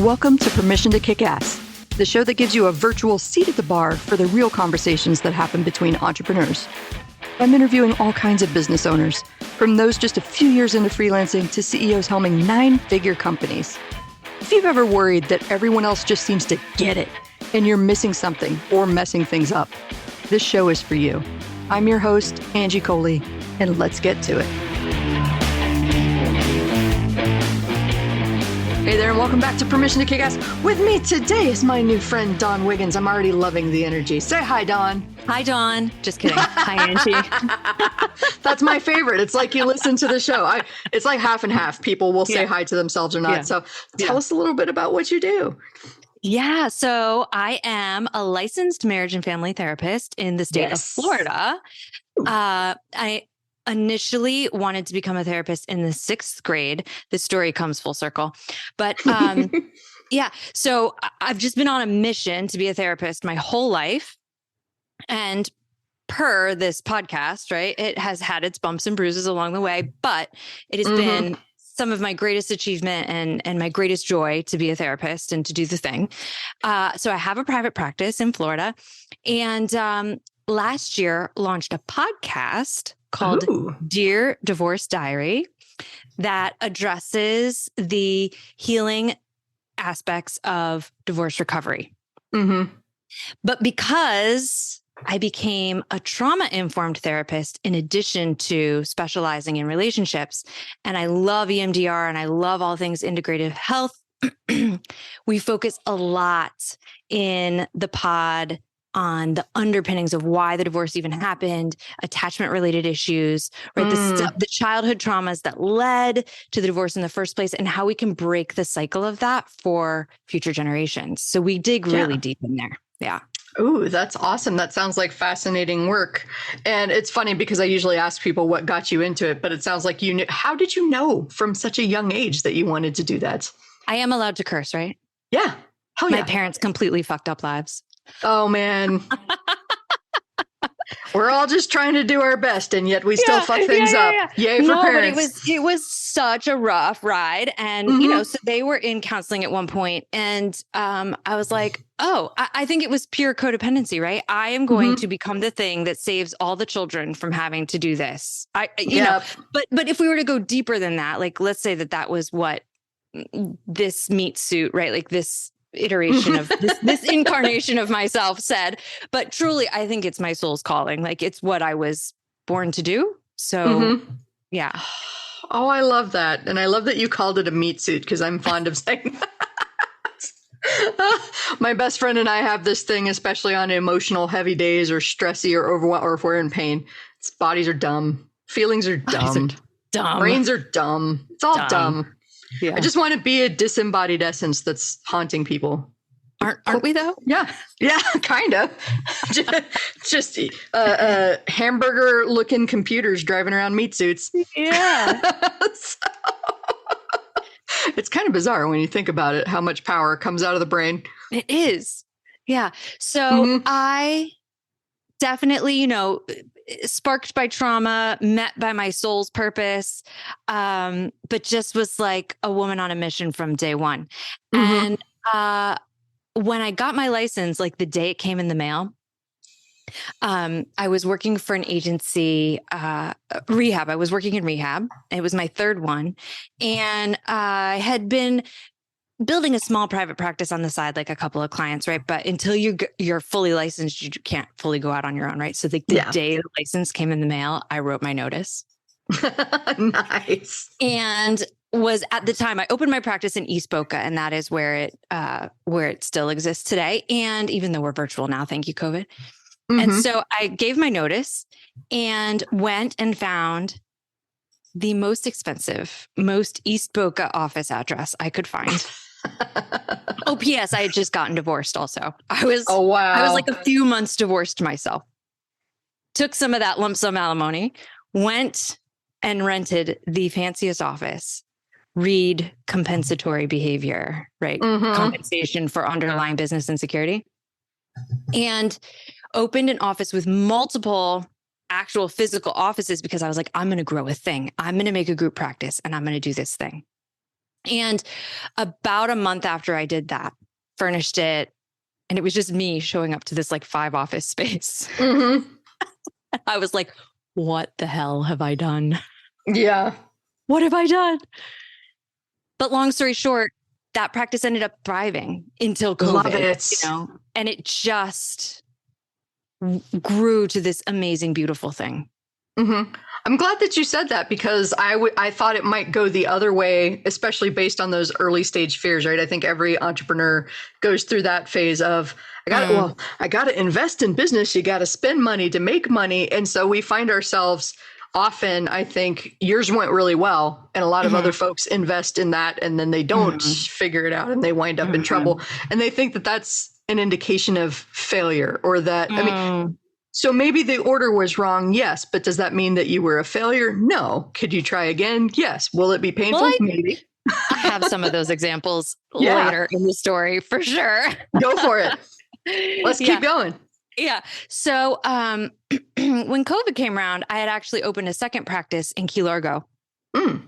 Welcome to Permission to Kick Ass, the show that gives you a virtual seat at the bar for the real conversations that happen between entrepreneurs. I'm interviewing all kinds of business owners, from those just a few years into freelancing to CEOs helming 9-figure companies. If you've ever worried that everyone else just seems to get it and you're missing something or messing things up, this show is for you. I'm your host, Angie Coley, and let's get to it. Hey there, and welcome back to Permission to Kick Ass. With me today is my new friend, Dawn Wiggins. I'm already loving the energy. Say hi, Dawn. Hi, Dawn. Just kidding. Hi, Angie. That's my favorite. It's like you listen to the show. It's like half and half. People will say hi to themselves or not. Yeah. So tell us a little bit about what you do. Yeah. So I am a licensed marriage and family therapist in the state of Florida. I initially wanted to become a therapist in the 6th grade. This story comes full circle. But yeah, so I've just been on a mission to be a therapist my whole life. And per this podcast, right, it has had its bumps and bruises along the way, but it has been some of my greatest achievement and my greatest joy to be a therapist and to do the thing. So I have a private practice in Florida, and last year launched a podcast called Dear Divorce Diary that addresses the healing aspects of divorce recovery. But because I became a trauma-informed therapist in addition to specializing in relationships, and I love EMDR and I love all things integrative health, we focus a lot in the pod on the underpinnings of why the divorce even happened, attachment-related issues, right? The childhood traumas that led to the divorce in the first place, and how we can break the cycle of that for future generations. So we dig really deep in there. Yeah. Ooh, that's awesome. That sounds like fascinating work. And it's funny because I usually ask people what got you into it, but it sounds like you knew. How did you know from such a young age that you wanted to do that? I am allowed to curse, right? Yeah. Hell yeah. My parents completely fucked up lives. Oh, man. We're all just trying to do our best, and yet we still fuck things up. Yay for parents. But it was such a rough ride. And, you know, so they were in counseling at one point, and I was like, I think it was pure codependency, right? I am going to become the thing that saves all the children from having to do this. You know, but if we were to go deeper than that, like, let's say that was what this meat suit, right? Like this iteration of this incarnation of myself said, but truly, I think it's my soul's calling. Like, it's what I was born to do. So yeah. Oh, I love that. And I love that you called it a meat suit, because I'm fond of saying that. My best friend and I have this thing, especially on emotional heavy days or stressy or overwhelmed, or if we're in pain. Bodies are dumb. Feelings are dumb. Brains are dumb. It's all dumb. Yeah. I just want to be a disembodied essence that's haunting people. Aren't we though? Yeah, kind of. just hamburger looking computers driving around meat suits. Yeah. So, it's kind of bizarre when you think about it, how much power comes out of the brain. It is. Yeah. So I definitely, you know, sparked by trauma, met by my soul's purpose, but just was like a woman on a mission from day one. And when I got my license, like the day it came in the mail, I was working for an agency, rehab. I was working in rehab. It was my 3rd one. And I had been building a small private practice on the side, like a couple of clients, right? But until you're fully licensed, you can't fully go out on your own, right? So the day the license came in the mail, I wrote my notice. Nice. And was at the time, I opened my practice in East Boca, and that is where it still exists today. And even though we're virtual now, thank you, COVID. And so I gave my notice and went and found the most expensive, most East Boca office address I could find. Oh, P.S. I had just gotten divorced also. I was like a few months divorced myself. Took some of that lump sum alimony, went and rented the fanciest office, read compensatory behavior, right? Compensation for underlying business insecurity. And opened an office with multiple actual physical offices because I was like, I'm going to grow a thing. I'm going to make a group practice and I'm going to do this thing. And about a month after I did that, furnished it, and it was just me showing up to this like 5 office space. Mm-hmm. I was like, what the hell have I done? Yeah. What have I done? But long story short, that practice ended up thriving until COVID. Love it. You know, and it just grew to this amazing, beautiful thing. Mm-hmm. I'm glad that you said that, because I thought it might go the other way, especially based on those early stage fears, right? I think every entrepreneur goes through that phase of, I got to invest in business. You got to spend money to make money. And so we find ourselves often, I think yours went really well, and a lot of other folks invest in that, and then they don't figure it out, and they wind up in trouble. And they think that that's an indication of failure, or that, I mean, so maybe the order was wrong, yes, but does that mean that you were a failure? No. Could you try again? Yes. Will it be painful? Well, maybe. I have some of those examples later in the story for sure. Go for it. Let's keep going. Yeah. So when COVID came around, I had actually opened a second practice in Key Largo,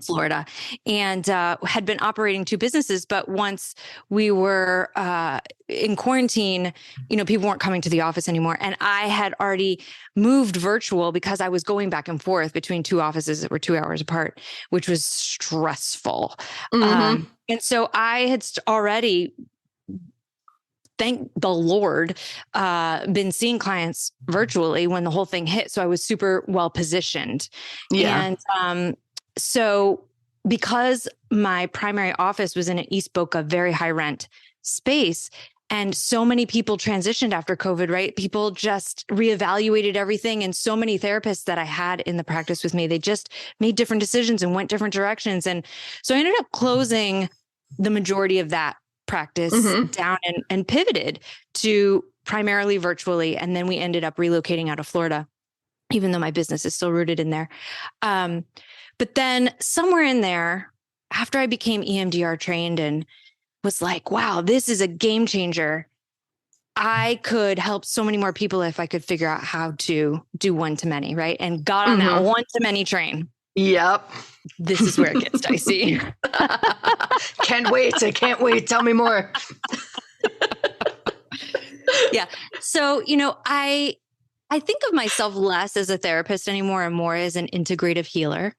Florida, and had been operating 2 businesses. But once we were in quarantine, people weren't coming to the office anymore. And I had already moved virtual because I was going back and forth between 2 offices that were 2 hours apart, which was stressful. And so I had already, thank the Lord, been seeing clients virtually when the whole thing hit. So I was super well positioned. Yeah. And so because my primary office was in an East Boca, very high rent space, and so many people transitioned after COVID, right? People just reevaluated everything. And so many therapists that I had in the practice with me, they just made different decisions and went different directions. And so I ended up closing the majority of that practice down and pivoted to primarily virtually. And then we ended up relocating out of Florida, even though my business is still rooted in there. But then somewhere in there, after I became EMDR trained and was like, wow, this is a game changer, I could help so many more people if I could figure out how to do one-to-many, right? And got on that one-to-many train. Yep. This is where it gets dicey. Can't wait. I can't wait. Tell me more. Yeah. So, I think of myself less as a therapist anymore and more as an integrative healer.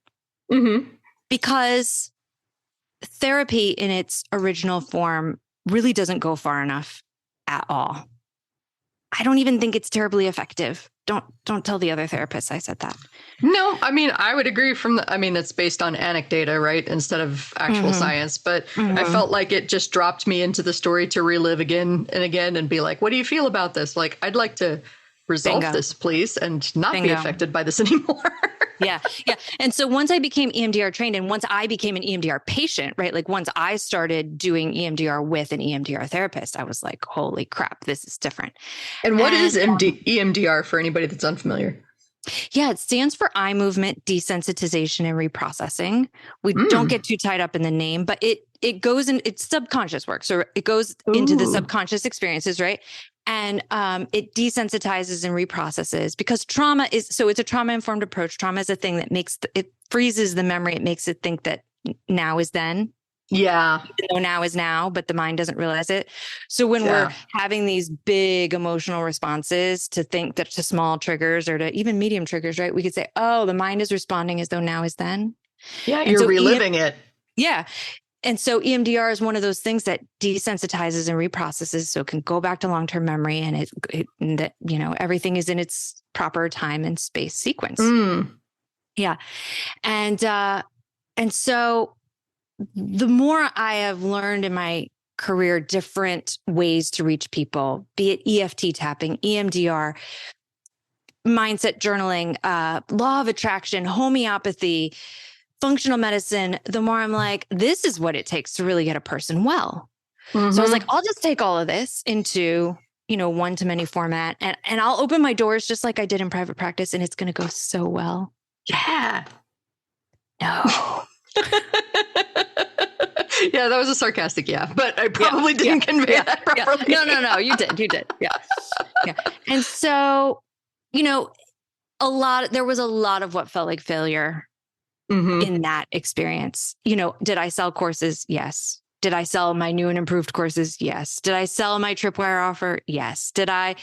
Because therapy in its original form really doesn't go far enough at all. I don't even think it's terribly effective. Don't tell the other therapists I said that. No, I mean, I would agree it's based on anecdata, right? Instead of actual science. But I felt like it just dropped me into the story to relive again and again and be like, what do you feel about this? Like, I'd like to resolve this, please, and not be affected by this anymore. Yeah. And so once I became EMDR trained and once I became an EMDR patient, right? Like once I started doing EMDR with an EMDR therapist, I was like, holy crap, this is different. And what is EMDR for anybody that's unfamiliar? Yeah, it stands for eye movement desensitization and reprocessing. We don't get too tied up in the name, but it goes in, it's subconscious work. So it goes into the subconscious experiences, right? And it desensitizes and reprocesses because it's a trauma-informed approach. Trauma is a thing that it freezes the memory. It makes it think that now is then. Yeah. Even though now is now, but the mind doesn't realize it. So when we're having these big emotional responses to small triggers or to even medium triggers, right? We could say, oh, the mind is responding as though now is then. Yeah, you're reliving it. Yeah. And so EMDR is one of those things that desensitizes and reprocesses, so it can go back to long-term memory, and everything is in its proper time and space sequence. Yeah, and so the more I have learned in my career, different ways to reach people, be it EFT tapping, EMDR, mindset journaling, law of attraction, homeopathy, functional medicine, the more I'm like, this is what it takes to really get a person well. So I was like, I'll just take all of this into, one-to-many format and I'll open my doors just like I did in private practice, and it's going to go so well. Yeah. No. Yeah, that was a sarcastic but I probably didn't convey that properly. No, you did. Yeah. And so, there was a lot of what felt like failure in that experience. Did I sell courses? Yes. Did I sell my new and improved courses? Yes. Did I sell my tripwire offer? Yes. Did I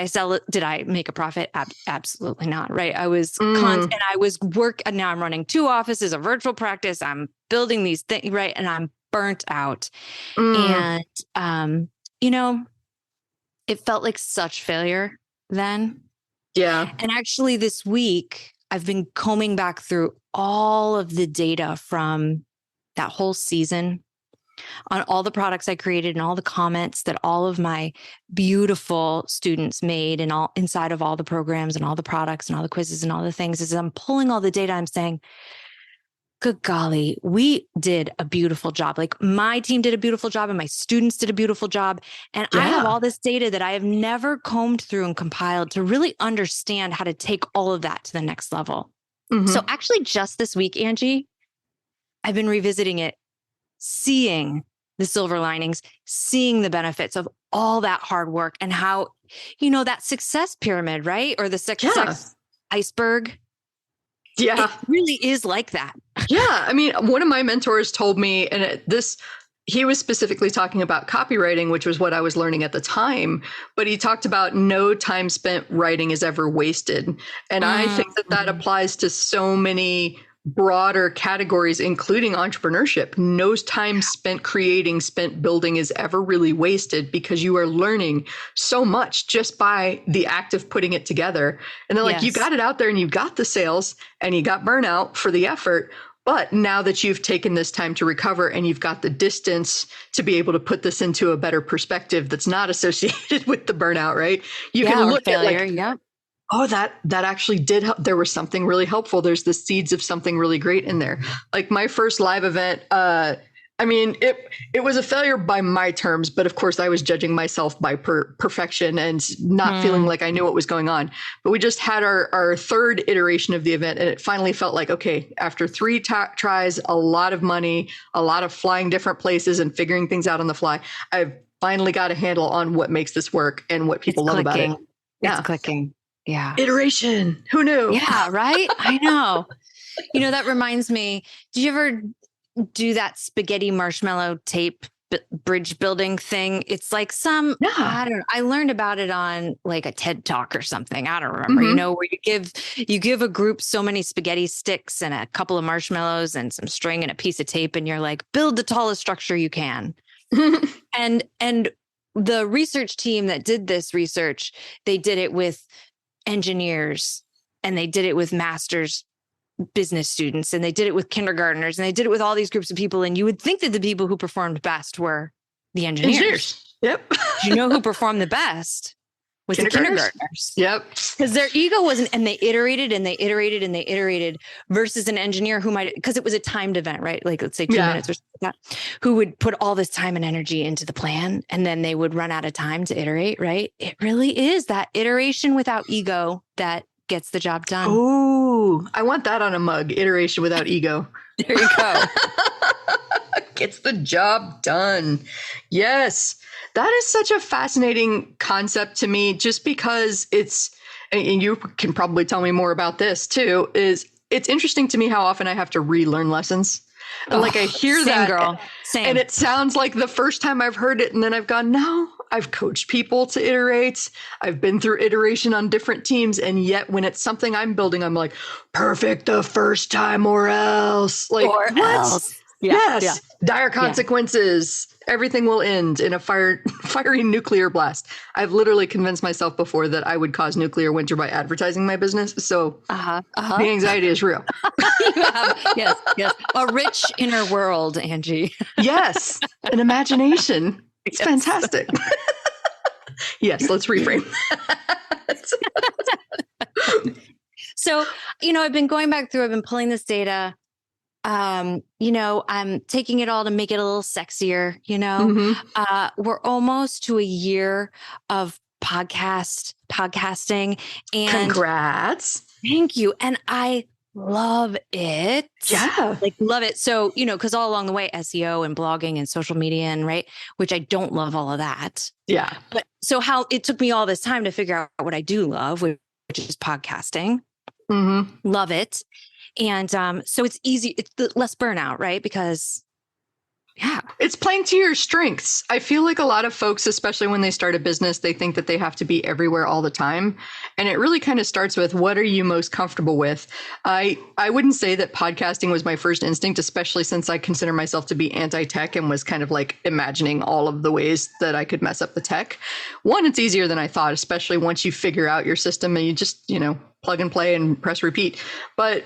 sell it? Did I make a profit? Absolutely not. Right. I was and I was and now I'm running 2 offices, a virtual practice. I'm building these things. Right. And I'm burnt out. And, it felt like such failure then. Yeah. And actually this week I've been combing back through all of the data from that whole season on all the products I created and all the comments that all of my beautiful students made and all inside of all the programs and all the products and all the quizzes and all the things. As I'm pulling all the data, I'm saying, good golly, we did a beautiful job. Like my team did a beautiful job and my students did a beautiful job. And I have all this data that I have never combed through and compiled to really understand how to take all of that to the next level. So actually just this week, Angie, I've been revisiting it, seeing the silver linings, seeing the benefits of all that hard work and how, that success pyramid, right? Or the success iceberg. Yeah. It really is like that. Yeah. I mean, one of my mentors told me, and he was specifically talking about copywriting, which was what I was learning at the time, but he talked about no time spent writing is ever wasted. And I think that applies to so many broader categories, including entrepreneurship. No time spent creating, spent building is ever really wasted because you are learning so much just by the act of putting it together. And then you got it out there and you got the sales and you got burnout for the effort. But now that you've taken this time to recover and you've got the distance to be able to put this into a better perspective that's not associated with the burnout, right? You can look failure, at oh, that actually did help. There was something really helpful. There's the seeds of something really great in there. Like my first live event, it was a failure by my terms, but of course I was judging myself by perfection and not feeling like I knew what was going on. But we just had our third iteration of the event and it finally felt like, okay, after 3 tries, a lot of money, a lot of flying different places and figuring things out on the fly, I've finally got a handle on what makes this work and what people love about it. Yeah. It's clicking. Yeah. Iteration. Who knew? Yeah. Right. I know. That reminds me, did you ever do that spaghetti marshmallow tape bridge building thing? It's like I don't know. I learned about it on like a TED talk or something. I don't remember, where you give a group so many spaghetti sticks and a couple of marshmallows and some string and a piece of tape. And you're like, build the tallest structure you can. and the research team that did this research, they did it with engineers and they did it with master's business students and they did it with kindergartners and they did it with all these groups of people. And you would think that the people who performed best were the engineers. Yep. Do you know who performed the best? Was the kindergartners. Yep. Because their ego wasn't, and they iterated and they iterated and they iterated versus an engineer who might, because it was a timed event, right? Like let's say 2 minutes or something like that, who would put all this time and energy into the plan and then they would run out of time to iterate, right? It really is that iteration without ego that gets the job done. Oh, I want that on a mug. Iteration without ego. There you go. Gets the job done. Yes. That is such a fascinating concept to me, just because and you can probably tell me more about this too, it's interesting to me how often I have to relearn lessons. And I hear that, girl. Same. And it sounds like the first time I've heard it, and then I've gone, no, I've coached people to iterate. I've been through iteration on different teams. And yet when it's something I'm building, I'm like, perfect the first time or else. Like, or what? else. Yeah, yes. yeah. Dire consequences. Everything will end in a fiery nuclear blast. I've literally convinced myself before that I would cause nuclear winter by advertising my business. So the anxiety is real. Yes. A rich inner world, Angie. Yes. An imagination. It's fantastic. Yes. Let's reframe. So, I've been going back through, I've been pulling this data. I'm taking it all to make it a little sexier, we're almost to a year of podcasting and congrats. Thank you. And I love it. Yeah. Love it. So, cause all along the way, SEO and blogging and social media and which I don't love all of that. Yeah. But so how it took me all this time to figure out what I do love, which is podcasting. Love it. And so it's easy, it's less burnout, right? Because it's playing to your strengths. I feel like a lot of folks, especially when they start a business, they think that they have to be everywhere all the time. And it really kind of starts with, what are you most comfortable with? I wouldn't say that podcasting was my first instinct, especially since I consider myself to be anti-tech and was kind of like imagining all of the ways that I could mess up the tech. One, it's easier than I thought, especially once you figure out your system and you just, plug and play and press repeat. But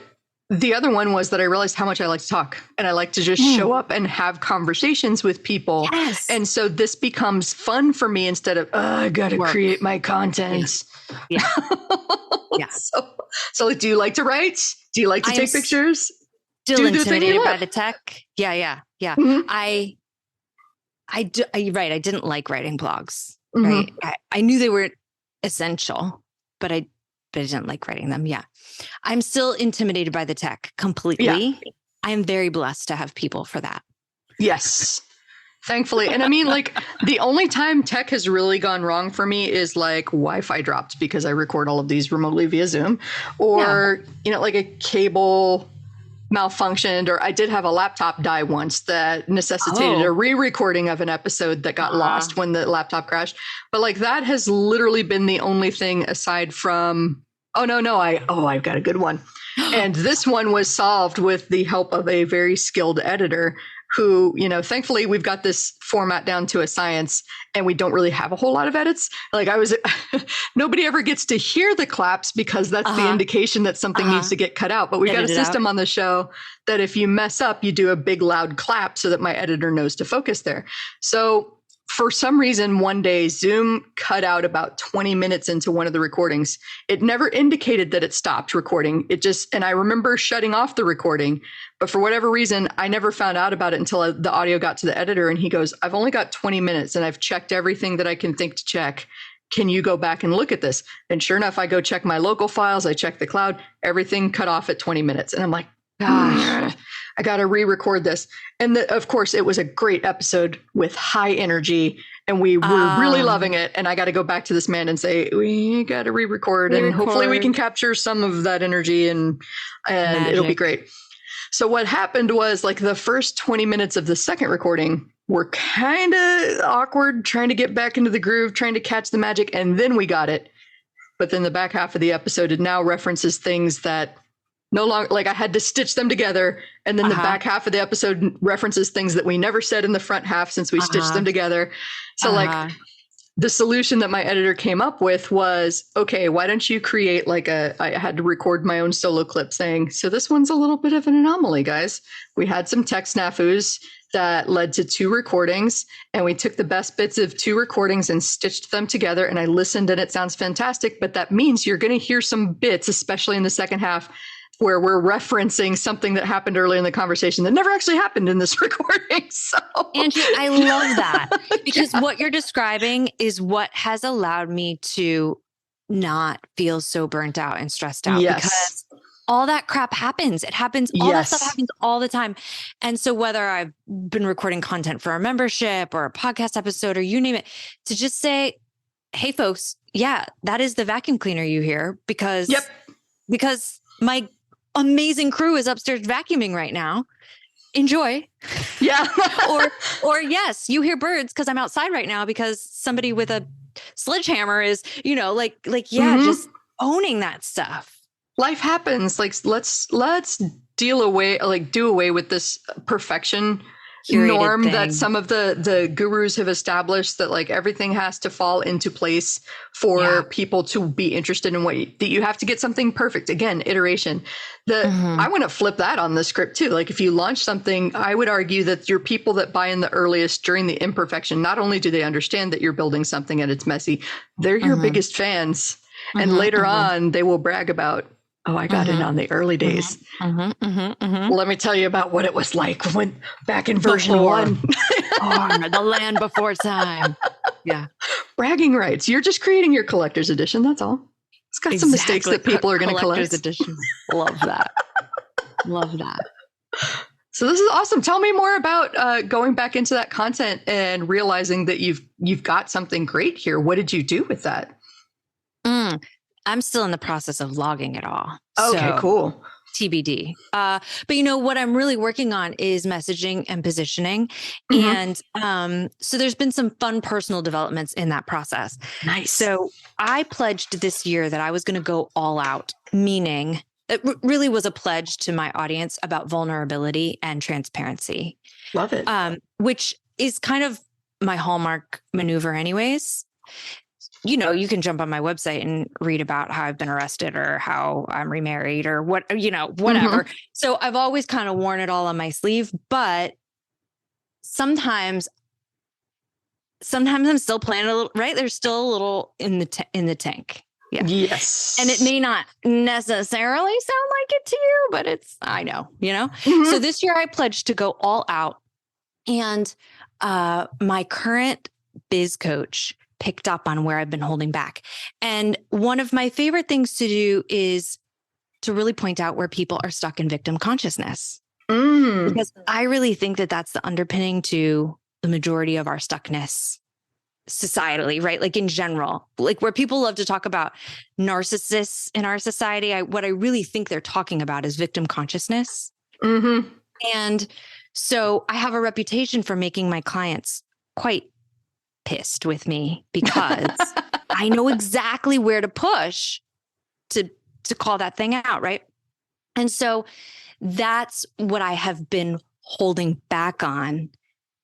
the other one was that I realized how much I like to talk, and I like to just show up and have conversations with people. Yes. And so this becomes fun for me instead of, I got to create my content. Yeah. So do you like to write? Do you like to take pictures? Still intimidated by the tech. Yeah. Mm-hmm. I didn't like writing blogs. Right. I knew they were essential, but I didn't like writing them. Yeah. I'm still intimidated by the tech completely. Yeah. I am very blessed to have people for that. Yes. Thankfully. And I mean, like, the only time tech has really gone wrong for me is like Wi-Fi dropped because I record all of these remotely via Zoom, or, like a cable malfunctioned, or I did have a laptop die once that necessitated a re-recording of an episode that got lost when the laptop crashed. But like, that has literally been the only thing aside from, I've got a good one. And this one was solved with the help of a very skilled editor who, thankfully we've got this format down to a science and we don't really have a whole lot of edits. Like nobody ever gets to hear the claps because that's the indication that something needs to get cut out. But we've got a system on the show that if you mess up, you do a big loud clap so that my editor knows to focus there. So for some reason, one day Zoom cut out about 20 minutes into one of the recordings. It never indicated that it stopped recording. And I remember shutting off the recording, but for whatever reason, I never found out about it until the audio got to the editor. And he goes, I've only got 20 minutes and I've checked everything that I can think to check. Can you go back and look at this? And sure enough, I go check my local files. I check the cloud, everything cut off at 20 minutes. And I'm like, gosh, I got to re-record this. And of course, it was a great episode with high energy and we were really loving it. And I got to go back to this man and say, we got to re-record and hopefully we can capture some of that energy and it'll be great. So what happened was, like, the first 20 minutes of the second recording were kind of awkward, trying to get back into the groove, trying to catch the magic. And then we got it. But then the back half of the episode, it now references things that no longer, like, I had to stitch them together. And then the back half of the episode references things that we never said in the front half since we stitched them together. So like the solution that my editor came up with was, okay, why don't you create like I had to record my own solo clip saying, so this one's a little bit of an anomaly, guys. We had some tech snafus that led to 2 recordings, and we took the best bits of 2 recordings and stitched them together. And I listened and it sounds fantastic, but that means you're going to hear some bits, especially in the second half, where we're referencing something that happened earlier in the conversation that never actually happened in this recording. So, Angie, I love that because what you're describing is what has allowed me to not feel so burnt out and stressed out because all that crap happens. It happens. All that stuff happens all the time. And so whether I've been recording content for a membership or a podcast episode or you name it, to just say, hey folks, that is the vacuum cleaner you hear because my amazing crew is upstairs vacuuming right now. Enjoy. Yeah. or yes, you hear birds because I'm outside right now because somebody with a sledgehammer is, just owning that stuff. Life happens. Like, let's do away with this perfection norm that some of the gurus have established, that like everything has to fall into place for people to be interested in that you have to get something perfect. Again, iteration. I want to flip that on the script too. Like, if you launch something, I would argue that your people that buy in the earliest during the imperfection, not only do they understand that you're building something and it's messy, they're your biggest fans. And later on, they will brag about, oh, I got in on the early days. Let me tell you about what it was like back in version 1. The land before time. Yeah. Bragging rights. You're just creating your collector's edition. That's all. It's got some mistakes that people are going to collect. Edition. Love that. Love that. So this is awesome. Tell me more about going back into that content and realizing that you've got something great here. What did you do with that? I'm still in the process of logging it all. Okay, cool. TBD. But what I'm really working on is messaging and positioning. Mm-hmm. And so there's been some fun personal developments in that process. Nice. So I pledged this year that I was going to go all out, meaning it really was a pledge to my audience about vulnerability and transparency. Love it. Which is kind of my hallmark maneuver anyways. You can jump on my website and read about how I've been arrested or how I'm remarried or whatever. Mm-hmm. So I've always kind of worn it all on my sleeve, but sometimes I'm still playing a little, right? There's still a little in the tank. Yeah. Yes. And it may not necessarily sound like it to you, but I know. Mm-hmm. So this year I pledged to go all out, and my current biz coach picked up on where I've been holding back. And one of my favorite things to do is to really point out where people are stuck in victim consciousness. Because I really think that that's the underpinning to the majority of our stuckness societally, right? Like in general, like where people love to talk about narcissists in our society, what I really think they're talking about is victim consciousness. Mm-hmm. And so I have a reputation for making my clients quite pissed with me because I know exactly where to push to call that thing out, right? And so that's what I have been holding back on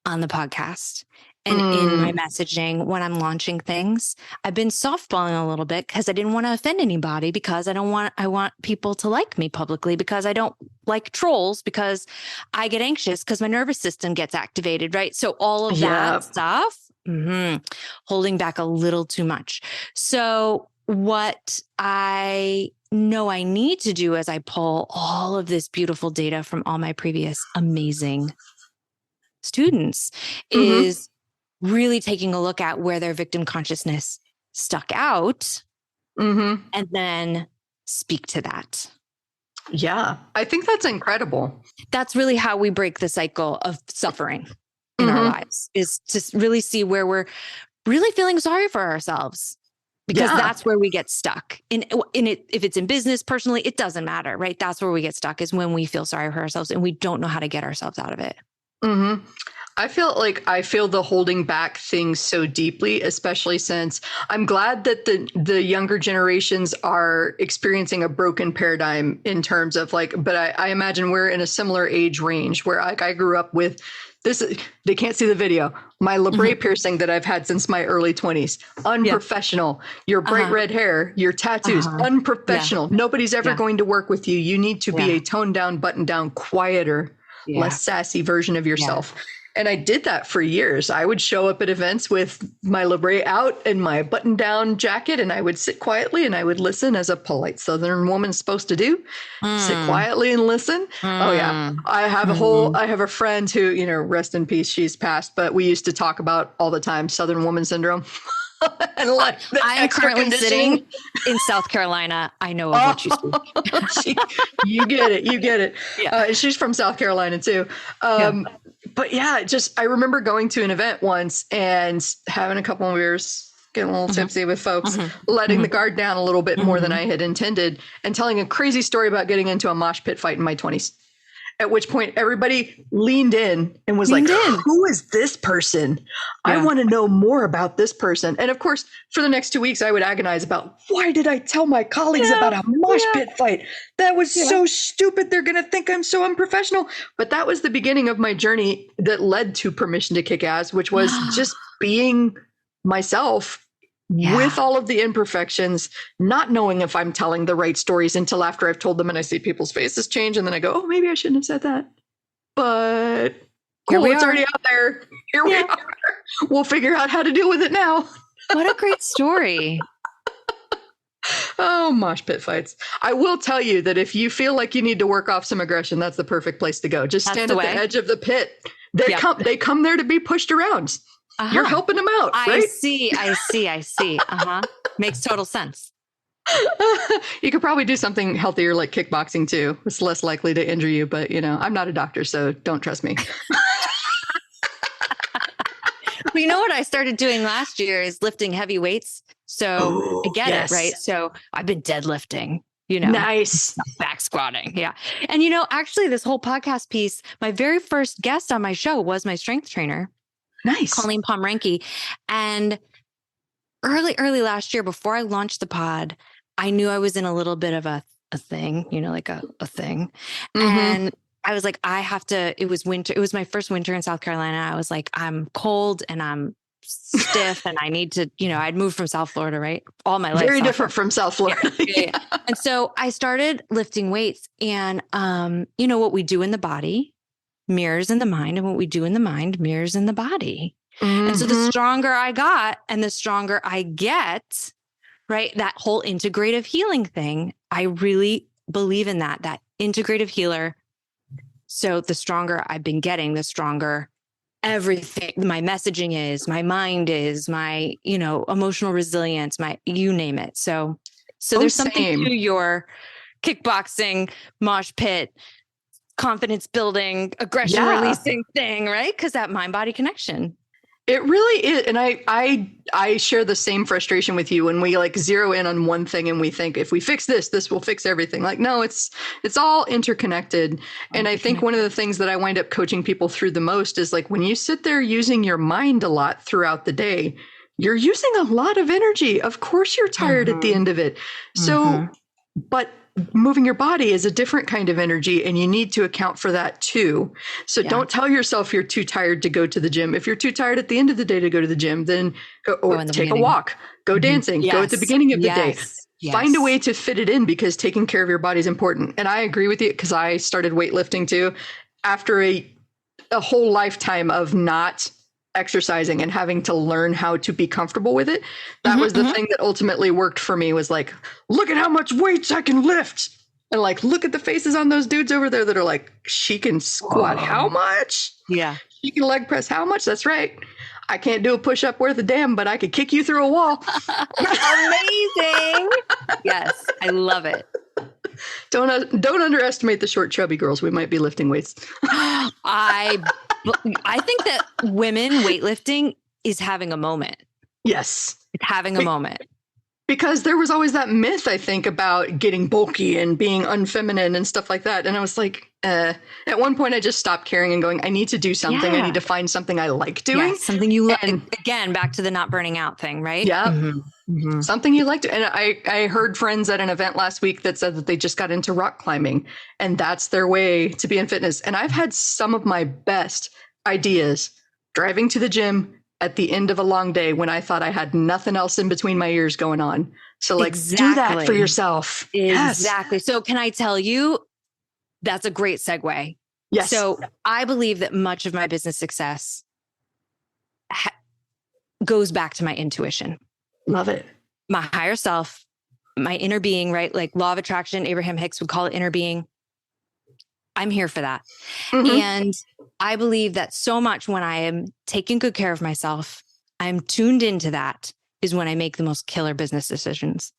the podcast and in my messaging when I'm launching things. I've been softballing a little bit because I didn't want to offend anybody, because I want people to like me publicly, because I don't like trolls, because I get anxious because my nervous system gets activated, right? So all of that stuff, holding back a little too much. So what I know I need to do as I pull all of this beautiful data from all my previous amazing students is really taking a look at where their victim consciousness stuck out and then speak to that. Yeah, I think that's incredible. That's really how we break the cycle of suffering in our lives, is to really see where we're really feeling sorry for ourselves, because that's where we get stuck in it. If it's in business, personally, it doesn't matter, right? That's where we get stuck, is when we feel sorry for ourselves and we don't know how to get ourselves out of it. I feel the holding back thing so deeply, especially since I'm glad that the younger generations are experiencing a broken paradigm in terms of but I imagine we're in a similar age range where I grew up with this. They can't see the video. My labret piercing that I've had since my early 20s, unprofessional. Your bright red hair, your tattoos, unprofessional. Nobody's ever going to work with you. You need to be a toned down, buttoned down, quieter, less sassy version of yourself. And I did that for years. I would show up at events with my labret out and my button down jacket, and I would sit quietly and I would listen, as a polite Southern woman's supposed to do. Sit quietly and listen. Oh yeah. I have a friend who, rest in peace, she's passed, but we used to talk about all the time Southern woman syndrome. And I'm currently sitting in South Carolina. I know of what you speak. You get it. Yeah. She's from South Carolina too. But yeah, I remember going to an event once and having a couple of beers, getting a little tipsy with folks, letting the guard down a little bit more than I had intended, and telling a crazy story about getting into a mosh pit fight in my 20s. At which point everybody leaned in and was who is this person? I want to know more about this person. And of course, for the next 2 weeks, I would agonize about, why did I tell my colleagues about a mosh pit fight? That was so stupid. They're going to think I'm so unprofessional. But that was the beginning of my journey that led to Permission to Kick Ass, which was just being myself with all of the imperfections, not knowing if I'm telling the right stories until after I've told them and I see people's faces change. And then I go, oh, maybe I shouldn't have said that. But cool, it's already out there. Here we are. We'll figure out how to deal with it now. What a great story. Oh, mosh pit fights. I will tell you that if you feel like you need to work off some aggression, that's the perfect place to go. Just stand at the edge of the pit. They come there to be pushed around. You're helping them out, right? I see. Makes total sense. You could probably do something healthier like kickboxing too. It's less likely to injure you, but I'm not a doctor, so don't trust me. Well, you know what I started doing last year is lifting heavy weights. So I get it, right? So I've been deadlifting, Nice. back squatting. Yeah. And, actually this whole podcast piece, my very first guest on my show was my strength trainer. Nice. Colleen Pomrenke. And early last year, before I launched the pod, I knew I was in a little bit of a thing, like a thing. And I was like, it was winter. It was my first winter in South Carolina. I was like, I'm cold and I'm stiff and I need to, I'd moved from South Florida, right? All my life. Very different from South Florida. Yeah. And so I started lifting weights and, what we do in the body mirrors in the mind, and what we do in the mind mirrors in the body. And so the stronger I got and the stronger I get, right? That whole integrative healing thing, I really believe in that integrative healer. So the stronger I've been getting, the stronger everything, my messaging is, my mind is, my, emotional resilience, you name it. So there's something to your kickboxing, mosh pit, confidence building, aggression releasing thing, right? Because that mind body connection. It really is. And I share the same frustration with you when we zero in on one thing and we think if we fix this will fix everything. No, it's all interconnected. And I think one of the things that I wind up coaching people through the most is when you sit there using your mind a lot throughout the day, you're using a lot of energy. Of course you're tired at the end of it. So, but moving your body is a different kind of energy, and you need to account for that too. So don't tell yourself you're too tired to go to the gym. If you're too tired at the end of the day to go to the gym, then go take a walk, go dancing, go at the beginning of the day. Find a way to fit it in, because taking care of your body is important. And I agree with you, because I started weightlifting too after a whole lifetime of not exercising and having to learn how to be comfortable with it. That was the thing that ultimately worked for me, was look at how much weights I can lift. And look at the faces on those dudes over there that are she can squat how much? Yeah. She can leg press how much? That's right. I can't do a push-up worth a damn, but I could kick you through a wall. Amazing. Yes. I love it. Don't underestimate the short, chubby girls. We might be lifting weights. I think that women weightlifting is having a moment. Yes. It's having a moment. Because there was always that myth, I think, about getting bulky and being unfeminine and stuff like that. And I was at one point I just stopped caring and going, I need to do something. I need to find something I like doing. Yeah, something you like. Again, back to the not burning out thing, right? Yeah. Something you like to. And I heard friends at an event last week that said that they just got into rock climbing, and that's their way to be in fitness. And I've had some of my best ideas driving to the gym at the end of a long day when I thought I had nothing else in between my ears going on. So do that for yourself. Exactly. Yes. So can I tell you, that's a great segue. Yes. So I believe that much of my business success goes back to my intuition. Love it. My higher self, my inner being, right? Law of attraction, Abraham Hicks would call it inner being. I'm here for that. And I believe that so much when I am taking good care of myself, I'm tuned into that, is when I make the most killer business decisions.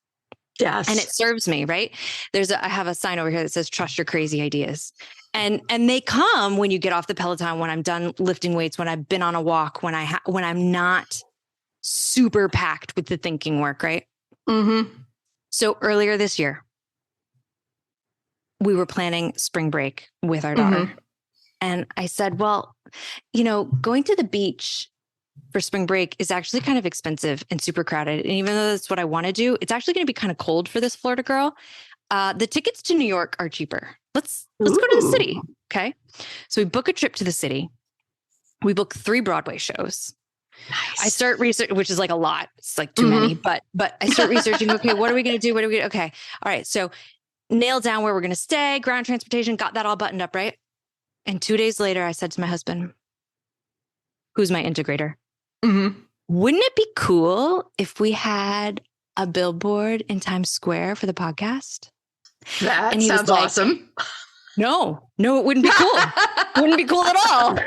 Yes. And it serves me, right? I have a sign over here that says, trust your crazy ideas. And they come when you get off the Peloton, when I'm done lifting weights, when I've been on a walk, when I'm not super packed with the thinking work, right? So earlier this year, we were planning spring break with our daughter. And I said, well, going to the beach for spring break is actually kind of expensive and super crowded. And even though that's what I want to do, it's actually going to be kind of cold for this Florida girl. The tickets to New York are cheaper. Let's go to the city. Okay. So we book a trip to the city. We book 3 Broadway shows. Nice. I start research, which is a lot. It's too many, but I start researching, okay, what are we going to do? Okay. All right. So nail down where we're going to stay, ground transportation, got that all buttoned up, right? And 2 days later, I said to my husband, who's my integrator, wouldn't it be cool if we had a billboard in Times Square for the podcast? That sounds awesome. No, it wouldn't be cool. Wouldn't be cool at all.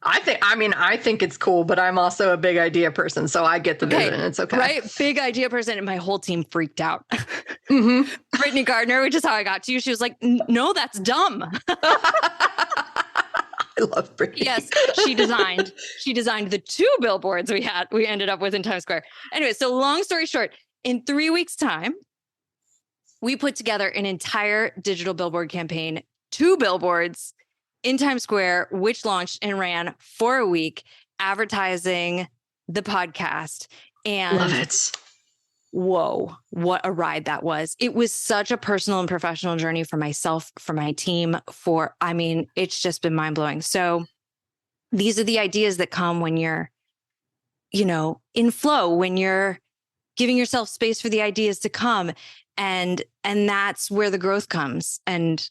I think it's cool, but I'm also a big idea person, so I get the vision. It's okay. Right? Big idea person. And my whole team freaked out. Brittany Gardner, which is how I got to you. She was like, no, that's dumb. I love Brittany. Yes, she designed the 2 billboards we ended up with in Times Square. Anyway, so long story short, in 3 weeks' time, we put together an entire digital billboard campaign, 2 billboards in Times Square, which launched and ran for a week, advertising the podcast. And love it. Whoa, what a ride that was. It was such a personal and professional journey for myself, for my team, it's just been mind blowing. So these are the ideas that come when you're, in flow, when you're giving yourself space for the ideas to come. And that's where the growth comes. And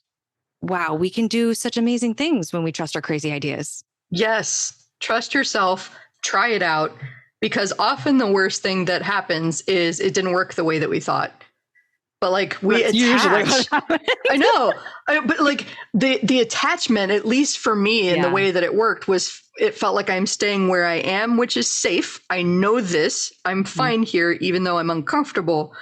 wow, we can do such amazing things when we trust our crazy ideas. Yes. Trust yourself, try it out. Because often the worst thing that happens is it didn't work the way that we thought. But like That's usually what happens. I know. But like the attachment, at least for me in the way that it worked, it felt like I'm staying where I am, which is safe. I know this. I'm fine here, even though I'm uncomfortable.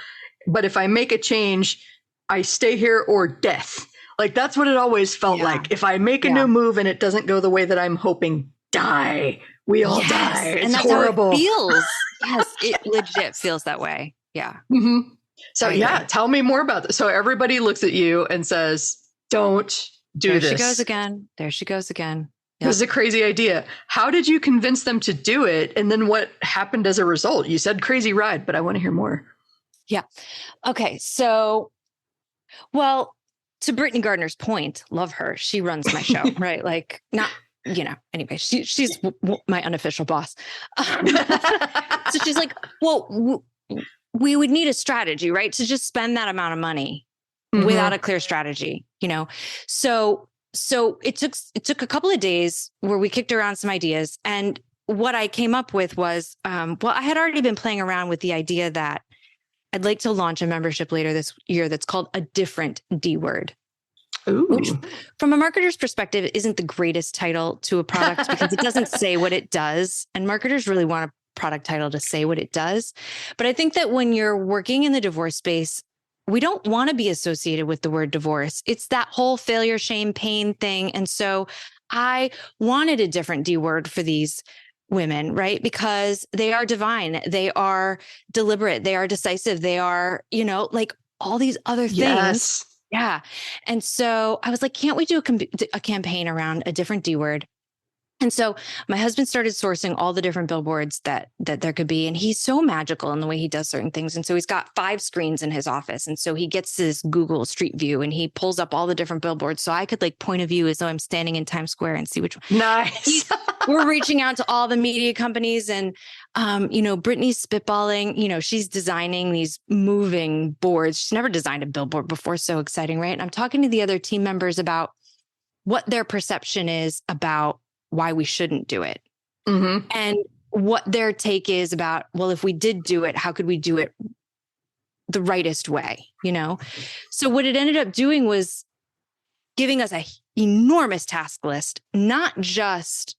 But if I make a change, I stay here or death. Like that's what it always felt like. If I make a new move and it doesn't go the way that I'm hoping, die. We all die. It's and that's horrible. How it feels. Yes, it legit feels that way. Yeah. Mm-hmm. So tell me more about this. So everybody looks at you and says, don't do this. There she goes again. There she goes again. Yep. This is a crazy idea. How did you convince them to do it? And then what happened as a result? You said crazy ride, but I want to hear more. Yeah. Okay. So, well, to Brittany Gardner's point, love her. She runs my show, right? Like anyway, she's my unofficial boss. So she's like, well, we would need a strategy, right? To just spend that amount of money without a clear strategy, So it took a couple of days where we kicked around some ideas. And what I came up with was, I had already been playing around with the idea that I'd like to launch a membership later this year that's called A Different D Word. Ooh. Which from a marketer's perspective isn't the greatest title to a product because it doesn't say what it does. And marketers really want a product title to say what it does. But I think that when you're working in the divorce space, we don't want to be associated with the word divorce. It's that whole failure, shame, pain thing. And so I wanted a different D word for these women, right? Because they are divine. They are deliberate. They are decisive. They are, like all these other things. Yes. Yeah. And so I was like, can't we do a campaign around a different D word? And so my husband started sourcing all the different billboards that there could be. And he's so magical in the way he does certain things. And so he's got 5 screens in his office. And so he gets this Google Street View and he pulls up all the different billboards. So I could like point of view as though I'm standing in Times Square and see which one. Nice. We're reaching out to all the media companies and, Brittany's spitballing, she's designing these moving boards. She's never designed a billboard before. So exciting, right? And I'm talking to the other team members about what their perception is about why we shouldn't do it. Mm-hmm. And what their take is about, well, if we did do it, how could we do it the rightest way, So what it ended up doing was giving us an enormous task list, not just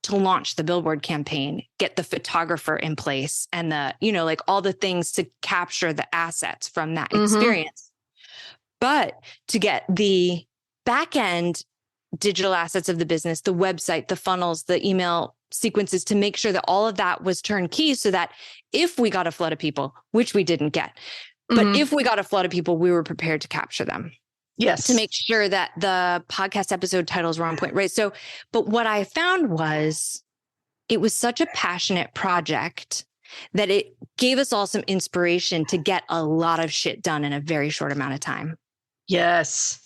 to launch the billboard campaign, get the photographer in place and all the things to capture the assets from that experience, but to get the back end digital assets of the business, the website, the funnels, the email sequences to make sure that all of that was turnkey so that if we got a flood of people, which we didn't get, but if we got a flood of people, we were prepared to capture them. Yes. To make sure that the podcast episode titles were on point, right? So, but what I found was it was such a passionate project that it gave us all some inspiration to get a lot of shit done in a very short amount of time. Yes.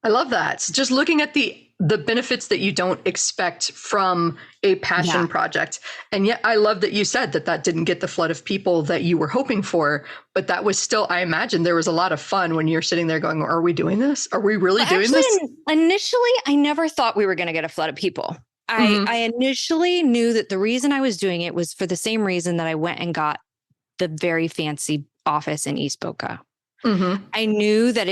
I love that. So just looking at the benefits that you don't expect from a passion project. And yet I love that you said that didn't get the flood of people that you were hoping for, but that was still, I imagine there was a lot of fun when you're sitting there going, are we doing this? Are we really doing this? Initially, I never thought we were going to get a flood of people. I initially knew that the reason I was doing it was for the same reason that I went and got the very fancy office in East Boca. I knew that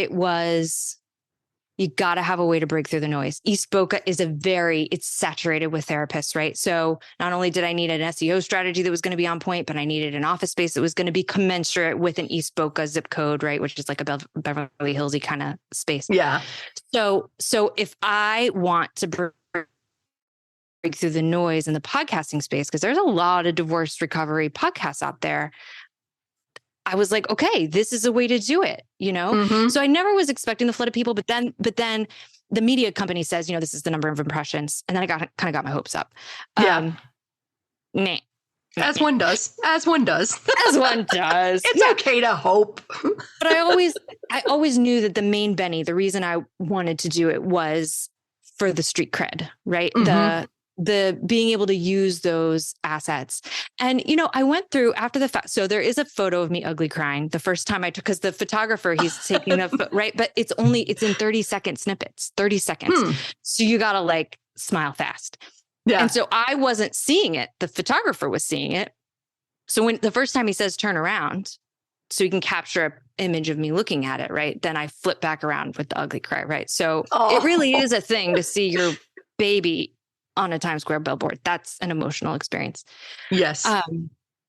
you got to have a way to break through the noise. East Boca is it's saturated with therapists, right? So not only did I need an SEO strategy that was going to be on point, but I needed an office space that was going to be commensurate with an East Boca zip code, right? Which is like a Beverly Hillsy kind of space. Yeah. So if I want to break through the noise in the podcasting space, because there's a lot of divorce recovery podcasts out there, I was like, okay, this is a way to do it, So I never was expecting the flood of people, but then the media company says, this is the number of impressions. And then I kind of got my hopes up. Yeah. Meh. As one does. As one does. As one does. It's okay to hope. But I always knew that the main Benny, the reason I wanted to do it was for the street cred, right? The being able to use those assets. And, I went through after the fact. So there is a photo of me ugly crying the first time I took, because the photographer, he's taking a right, but it's in 30-second snippets, 30 seconds. So you got to like smile fast. Yeah. And so I wasn't seeing it. The photographer was seeing it. So when the first time he says, turn around, so you can capture an image of me looking at it, right? Then I flip back around with the ugly cry, right? So it really is a thing to see your baby on a Times Square billboard. That's an emotional experience. Yes.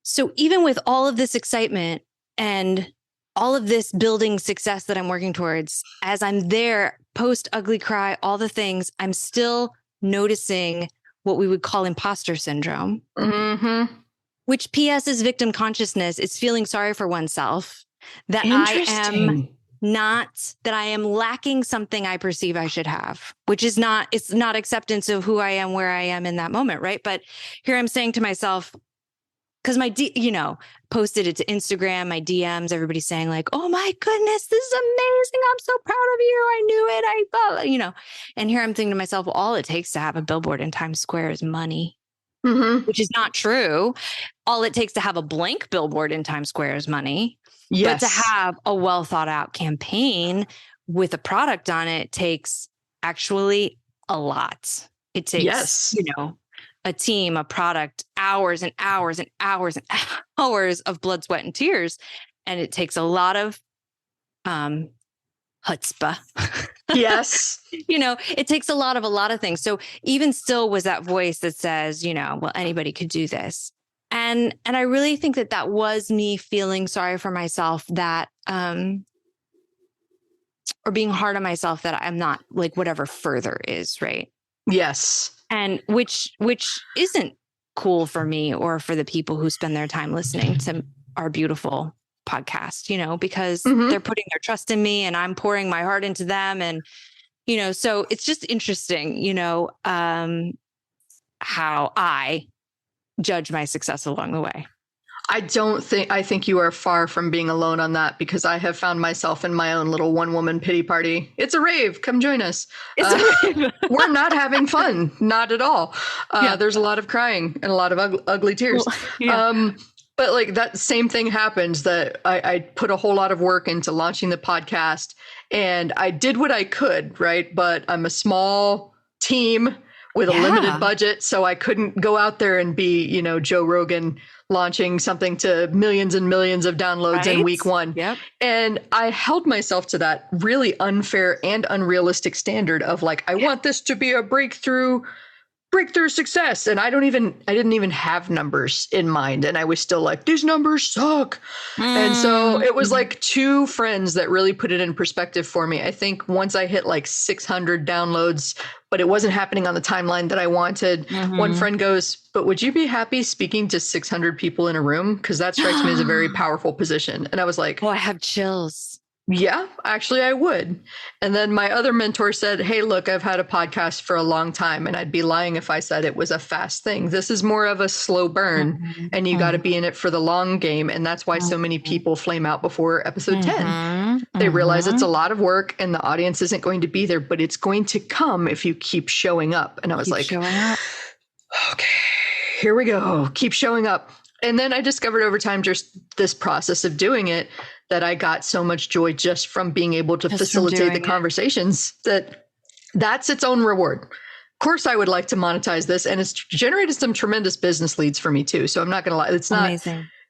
So even with all of this excitement and all of this building success that I'm working towards, as I'm there, post ugly cry, all the things, I'm still noticing what we would call imposter syndrome, which PS is victim consciousness. It's feeling sorry for oneself, that I am lacking something I perceive I should have, which is it's not acceptance of who I am, where I am in that moment. Right. But here I'm saying to myself, because posted it to Instagram, my DMs, everybody's saying like, oh my goodness, this is amazing. I'm so proud of you. I knew it. I thought, and here I'm thinking to myself, well, all it takes to have a billboard in Times Square is money, which is not true. All it takes to have a blank billboard in Times Square is money. Yes. But to have a well thought out campaign with a product on it takes actually a lot. It takes, a team, a product, hours and hours and hours and hours of blood, sweat, and tears. And it takes a lot of chutzpah. Yes. It takes a lot of things. So even still was that voice that says, well, anybody could do this. And I really think that was me feeling sorry for myself, that or being hard on myself that I'm not like whatever further is, right? Yes. And which isn't cool for me or for the people who spend their time listening to our beautiful podcast, because they're putting their trust in me and I'm pouring my heart into them. And, so it's just interesting, how I judge my success along the way. I think you are far from being alone on that, because I have found myself in my own little one-woman pity party. It's a rave. Come join us. It's a rave. We're not having fun. Not at all. There's a lot of crying and a lot of ugly tears. But like that same thing happens, that I put a whole lot of work into launching the podcast, and I did what I could, right? But I'm a small team with a limited budget, so I couldn't go out there and be, Joe Rogan launching something to millions and millions of downloads in week one. Yep. And I held myself to that really unfair and unrealistic standard of like, I want this to be a breakthrough success. And I didn't even have numbers in mind. And I was still like, these numbers suck. And so it was like two friends that really put it in perspective for me. I think once I hit like 600 downloads, but it wasn't happening on the timeline that I wanted. One friend goes, but would you be happy speaking to 600 people in a room? Because that strikes me as a very powerful position. And I was like, oh, I have chills. Yeah, actually I would. And then my other mentor said, hey, look, I've had a podcast for a long time, and I'd be lying if I said it was a fast thing. This is more of a slow burn, and you got to be in it for the long game. And that's why so many people flame out before episode 10. They realize it's a lot of work and the audience isn't going to be there, but it's going to come if you keep showing up. And I was like, okay, here we go. Keep showing up. And then I discovered over time, just this process of doing it, that I got so much joy just from being able to facilitate the conversations, that's its own reward. Of course, I would like to monetize this, and it's generated some tremendous business leads for me too. So I'm not going to lie. It's not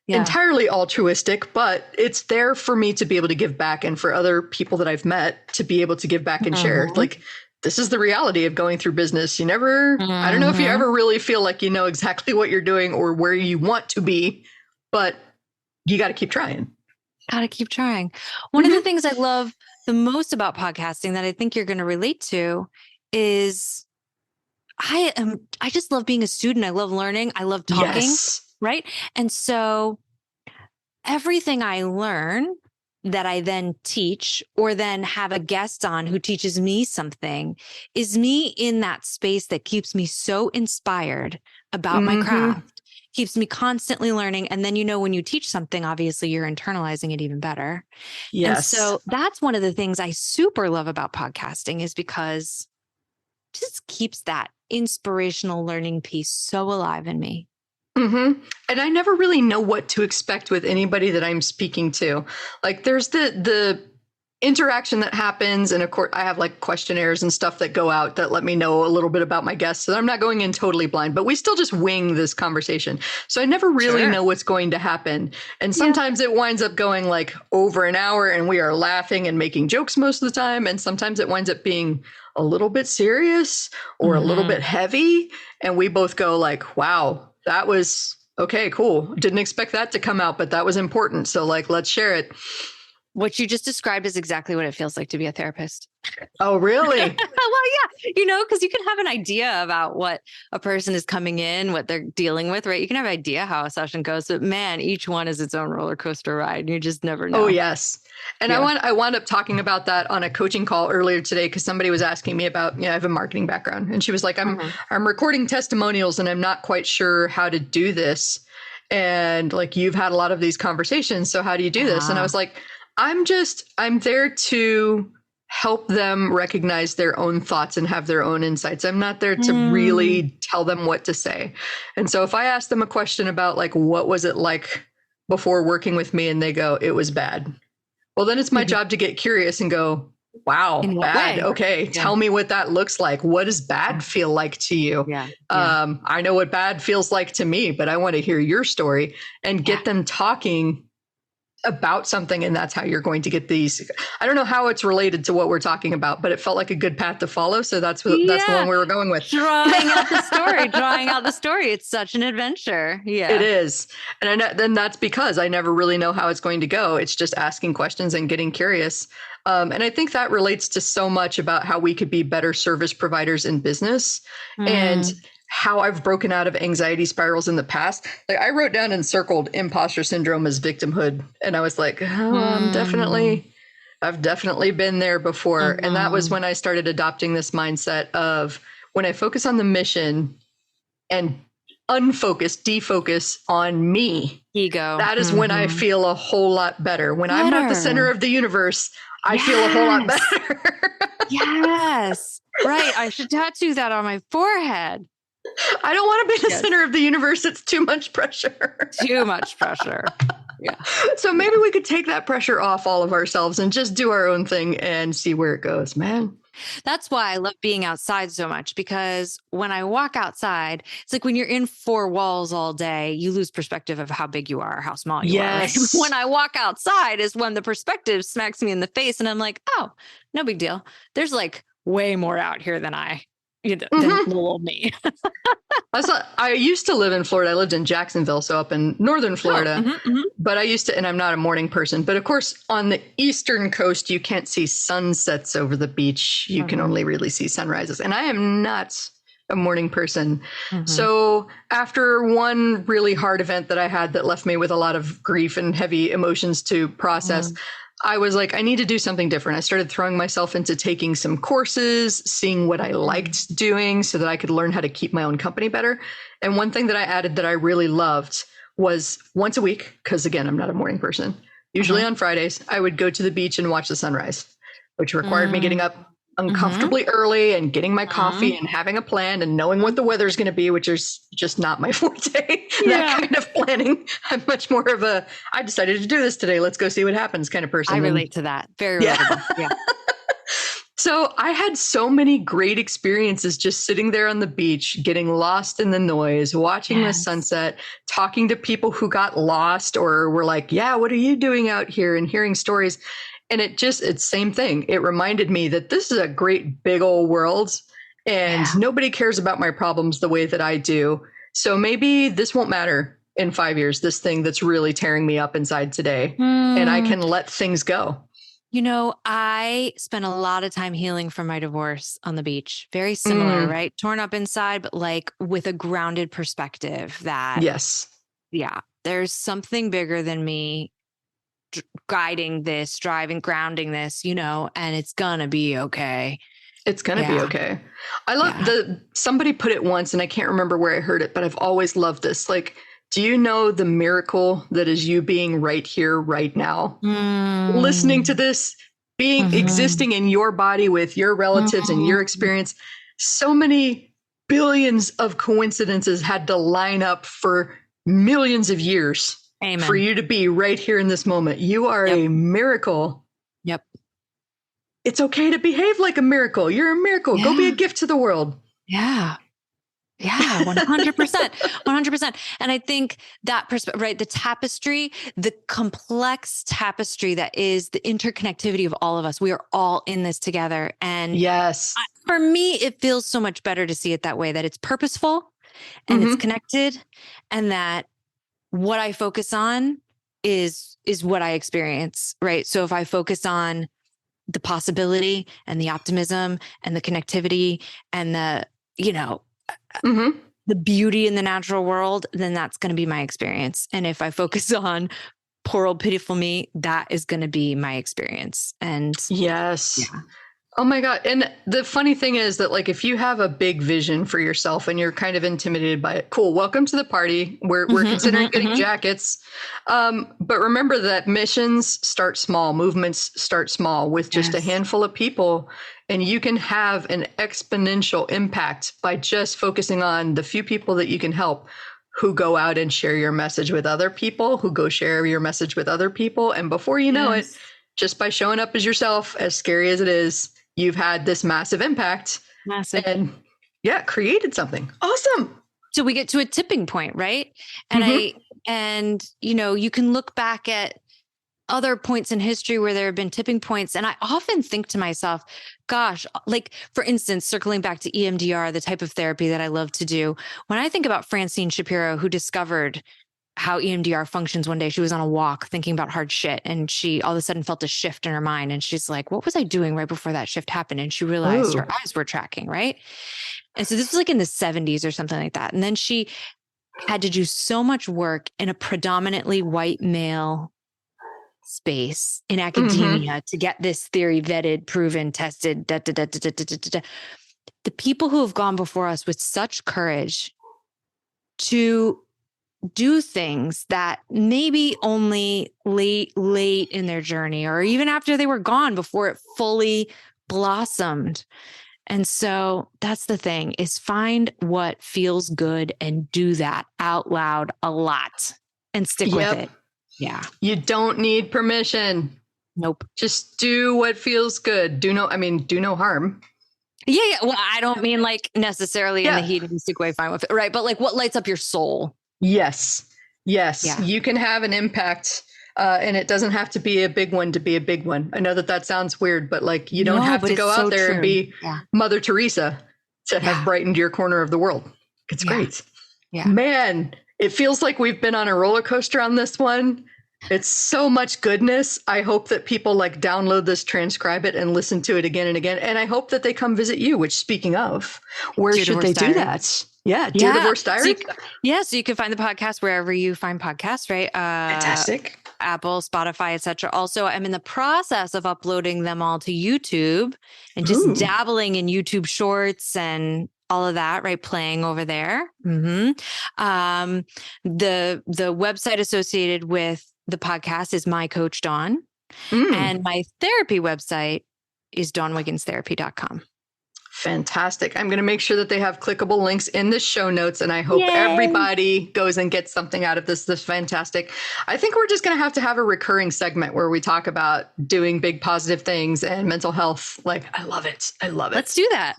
entirely altruistic, but it's there for me to be able to give back, and for other people that I've met to be able to give back and share. Like, this is the reality of going through business. You never, I don't know if you ever really feel like you know exactly what you're doing or where you want to be, but you got to keep trying. Got to keep trying. One of the things I love the most about podcasting that I think you're going to relate to is I just love being a student. I love learning. I love talking. Yes. Right. And so everything I learn that I then teach or then have a guest on who teaches me something is me in that space that keeps me so inspired about my craft, keeps me constantly learning. And then, when you teach something, obviously you're internalizing it even better. Yes. And so that's one of the things I super love about podcasting is because it just keeps that inspirational learning piece so alive in me. And I never really know what to expect with anybody that I'm speaking to. Like there's the interaction that happens. And of course I have like questionnaires and stuff that go out that let me know a little bit about my guests. So I'm not going in totally blind, but we still just wing this conversation. So I never really know what's going to happen. And sometimes it winds up going like over an hour and we are laughing and making jokes most of the time. And sometimes it winds up being a little bit serious or a little bit heavy. And we both go like, wow, that was okay, cool. Didn't expect that to come out, but that was important. So like, let's share it. What you just described is exactly what it feels like to be a therapist. Oh, really? Well, yeah, because you can have an idea about what a person is coming in, what they're dealing with, right? You can have an idea how a session goes, but man, each one is its own roller coaster ride. You just never know. Oh, yes. And I wound up talking about that on a coaching call earlier today because somebody was asking me about, I have a marketing background. And she was like, I'm recording testimonials and I'm not quite sure how to do this. And like, you've had a lot of these conversations. So how do you do this? And I was like, I'm there to help them recognize their own thoughts and have their own insights. I'm not there to really tell them what to say. And so if I ask them a question about like, what was it like before working with me? And they go, it was bad. Well, then it's my job to get curious and go, wow, bad. Okay. Tell me what that looks like. What does bad feel like to you? I know what bad feels like to me, but I want to hear your story and get them talking about something. And that's how you're going to get these. I don't know how it's related to what we're talking about, but it felt like a good path to follow. So that's the one we were going with. Drawing out the story. It's such an adventure. Yeah, it is. And then that's because I never really know how it's going to go. It's just asking questions and getting curious. And I think that relates to so much about how we could be better service providers in business and how I've broken out of anxiety spirals in the past. Like I wrote down and circled imposter syndrome as victimhood. And I was like, I've definitely been there before. And that was when I started adopting this mindset of when I focus on the mission and defocus on me, ego. That is when I feel a whole lot better. When I'm not the center of the universe, I feel a whole lot better. Yes. Right. I should tattoo that on my forehead. I don't want to be the center of the universe. It's too much pressure. Too much pressure. Yeah. So maybe we could take that pressure off all of ourselves and just do our own thing and see where it goes, man. That's why I love being outside so much, because when I walk outside, it's like when you're in four walls all day, you lose perspective of how big you are, or how small you are. Right? When I walk outside is when the perspective smacks me in the face and I'm like, oh, no big deal. There's like way more out here than than little old me. I used to live in Florida. I lived in Jacksonville, so up in northern Florida. But I used to, and I'm not a morning person. But of course, on the eastern coast, you can't see sunsets over the beach. You can only really see sunrises. And I am not a morning person. So after one really hard event that I had that left me with a lot of grief and heavy emotions to process, I was like, I need to do something different. I started throwing myself into taking some courses, seeing what I liked doing so that I could learn how to keep my own company better. And one thing that I added that I really loved was once a week, because again, I'm not a morning person. Usually on Fridays, I would go to the beach and watch the sunrise, which required me getting up uncomfortably early and getting my coffee and having a plan and knowing what the weather's going to be, which is just not my forte. That kind of planning. I'm much more of I decided to do this today. Let's go see what happens kind of person. I relate to that. Very relatable. Yeah. So I had so many great experiences just sitting there on the beach, getting lost in the noise, watching the sunset, talking to people who got lost or were like, yeah, what are you doing out here? And hearing stories. And it's same thing. It reminded me that this is a great big old world and nobody cares about my problems the way that I do. So maybe this won't matter in 5 years, this thing that's really tearing me up inside today. And I can let things go. You know, I spent a lot of time healing from my divorce on the beach. Very similar, right? Torn up inside, but like with a grounded perspective that yeah, there's something bigger than me guiding this, driving, grounding this, and it's gonna be okay. It's going to be okay. I love somebody put it once, and I can't remember where I heard it, but I've always loved this. Like, do you know the miracle that is you being right here, right now? Listening to this, existing in your body with your relatives and your experience. So many billions of coincidences had to line up for millions of years for you to be right here in this moment. You are a miracle. Yep. It's okay to behave like a miracle. You're a miracle. Go be a gift to the world. Yeah. Yeah, 100%. 100%. And I think that perspective, right? The tapestry, the complex tapestry that is the interconnectivity of all of us. We are all in this together. And for me, it feels so much better to see it that way, that it's purposeful and it's connected, and that what I focus on is what I experience, right? So if I focus on the possibility and the optimism and the connectivity and the, the beauty in the natural world, then that's going to be my experience. And if I focus on poor old pitiful me, that is going to be my experience. And oh my God. And the funny thing is that, like, if you have a big vision for yourself and you're kind of intimidated by it, cool. Welcome to the party. We're considering getting jackets. But remember that missions start small, movements start small with just a handful of people. And you can have an exponential impact by just focusing on the few people that you can help, who go out and share your message with other people, who go share your message with other people. And before you know it, just by showing up as yourself, as scary as it is, you've had this massive impact. And created something awesome. So we get to a tipping point, right? And you can look back at other points in history where there have been tipping points. And I often think to myself, gosh, like, for instance, circling back to EMDR, the type of therapy that I love to do, when I think about Francine Shapiro, who discovered how EMDR functions, one day she was on a walk thinking about hard shit, and she all of a sudden felt a shift in her mind. And she's like, what was I doing right before that shift happened? And she realized her eyes were tracking, right? And so this was like in the 70s or something like that. And then she had to do so much work in a predominantly white male space in academia to get this theory vetted, proven, tested. The people who have gone before us with such courage to do things that maybe only late in their journey, or even after they were gone, before it fully blossomed. And so that's the thing, is find what feels good and do that out loud a lot and stick with it. Yeah. You don't need permission. Nope. Just do what feels good. Do no harm. Yeah. Well, I don't mean like necessarily in the hedonistic way, fine with it, right? But like, what lights up your soul? Yes. Yeah. You can have an impact, and it doesn't have to be a big one to be a big one. I know that sounds weird, but like, you don't have to go out there and be Mother Teresa to have brightened your corner of the world. It's great. Yeah. Man, it feels like we've been on a roller coaster on this one. It's so much goodness. I hope that people like download this, transcribe it, and listen to it again and again. And I hope that they come visit you, which, speaking of, where should they do that? Yeah. Dear Divorce Diary. So you can find the podcast wherever you find podcasts, right? Fantastic. Apple, Spotify, etc. Also, I'm in the process of uploading them all to YouTube and just dabbling in YouTube shorts and all of that, right? Playing over there. The website associated with the podcast is My Coach Dawn. And my therapy website is dawnwigginstherapy.com. Fantastic. I'm going to make sure that they have clickable links in the show notes, and I hope everybody goes and gets something out of this. This is fantastic. I think we're just going to have a recurring segment where we talk about doing big positive things and mental health. Like, I love it. Let's do that.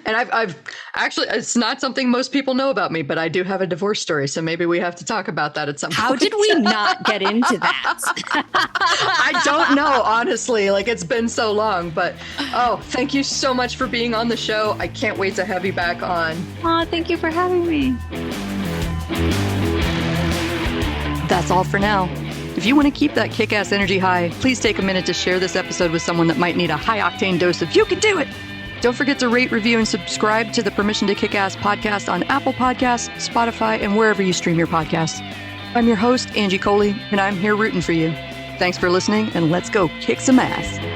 And I've actually, it's not something most people know about me, but I do have a divorce story. So maybe we have to talk about that at some point. How did we not get into that? I don't know, honestly. Like, it's been so long, but thank you so much for being on the show. I can't wait to have you back on. Oh, thank you for having me. That's all for now. If you want to keep that kick-ass energy high, please take a minute to share this episode with someone that might need a high-octane dose of "you can do it." Don't forget to rate, review, and subscribe to the Permission to Kick Ass podcast on Apple Podcasts, Spotify, and wherever you stream your podcasts. I'm your host, Angie Coley, and I'm here rooting for you. Thanks for listening, and let's go kick some ass.